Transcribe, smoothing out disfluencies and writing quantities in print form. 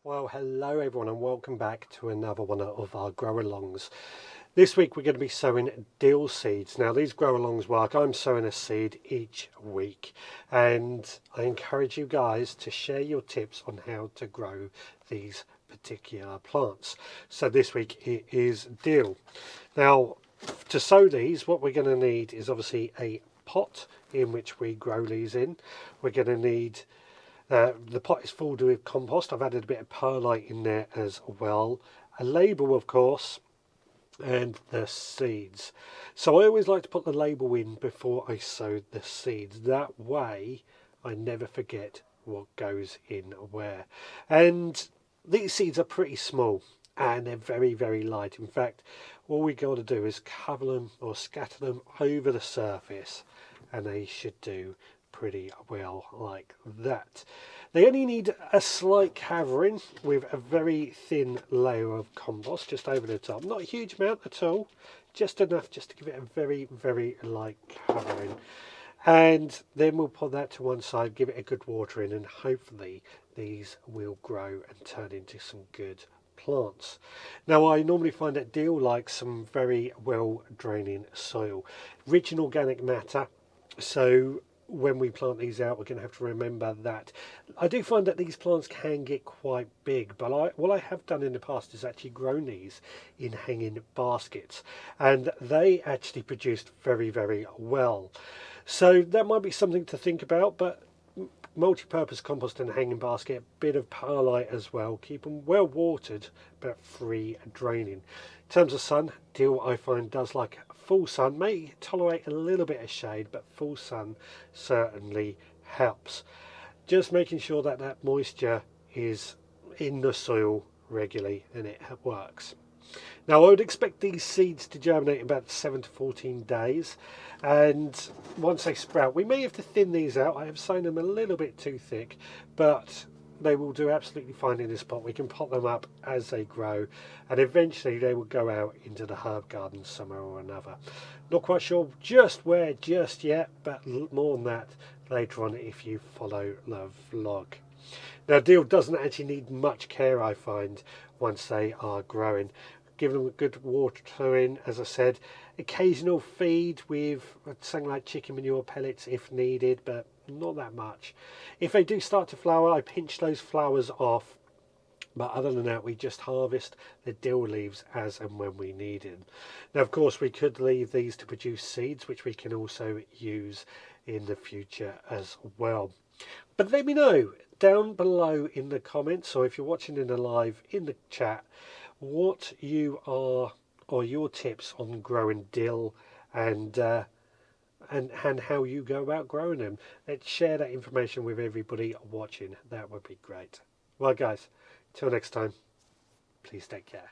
Well, hello everyone and welcome back to another one of our grow-alongs. This week we're going to be sowing dill seeds. Now these grow-alongs work. I'm sowing a seed each week and I encourage you guys to share your tips on how to grow these particular plants. So this week it is dill. Now to sow these, what we're going to need is obviously a pot in which we grow these in. We're going to need the pot is filled with compost. I've added a bit of perlite in there as well. A label, of course, and the seeds. So I always like to put the label in before I sow the seeds. That way I never forget what goes in where. And these seeds are pretty small and they're very, very light. In fact, all we got to do is cover them or scatter them over the surface and they should do pretty well like that. They only need a slight covering with a very thin layer of compost just over the top. Not a huge amount at all, just enough just to give it a very, very light covering. And then we'll put that to one side, give it a good watering, and hopefully these will grow and turn into some good plants. Now I normally find that dill likes some very well draining soil, rich in organic matter. So when we plant these out, we're going to have to remember that. I do find that these plants can get quite big, but what I have done in the past is actually grown these in hanging baskets, and they actually produced very, very well. So that might be something to think about, but multi-purpose compost in a hanging basket, a bit of perlite as well, keep them well watered but free draining. In terms of sun, dill I find does like full sun, may tolerate a little bit of shade, but full sun certainly helps. Just making sure that that moisture is in the soil regularly and it works. Now I would expect these seeds to germinate in about 7 to 14 days, and once they sprout we may have to thin these out. I have sown them a little bit too thick, but they will do absolutely fine in this pot. We can pot them up as they grow and eventually they will go out into the herb garden somewhere or another. Not quite sure just where just yet, but more on that later on if you follow the vlog. Now dill doesn't actually need much care, I find, once they are growing. Give them a good watering, as I said, occasional feed with something like chicken manure pellets if needed, but not that much. If they do start to flower, I pinch those flowers off, but other than that we just harvest the dill leaves as and when we need them. Now of course we could leave these to produce seeds which we can also use in the future as well. But let me know down below in the comments, or if you're watching in the live in the chat, what you are or your tips on growing dill and how you go about growing them. Let's share that information with everybody watching. That would be great. Well guys, till next time, please take care.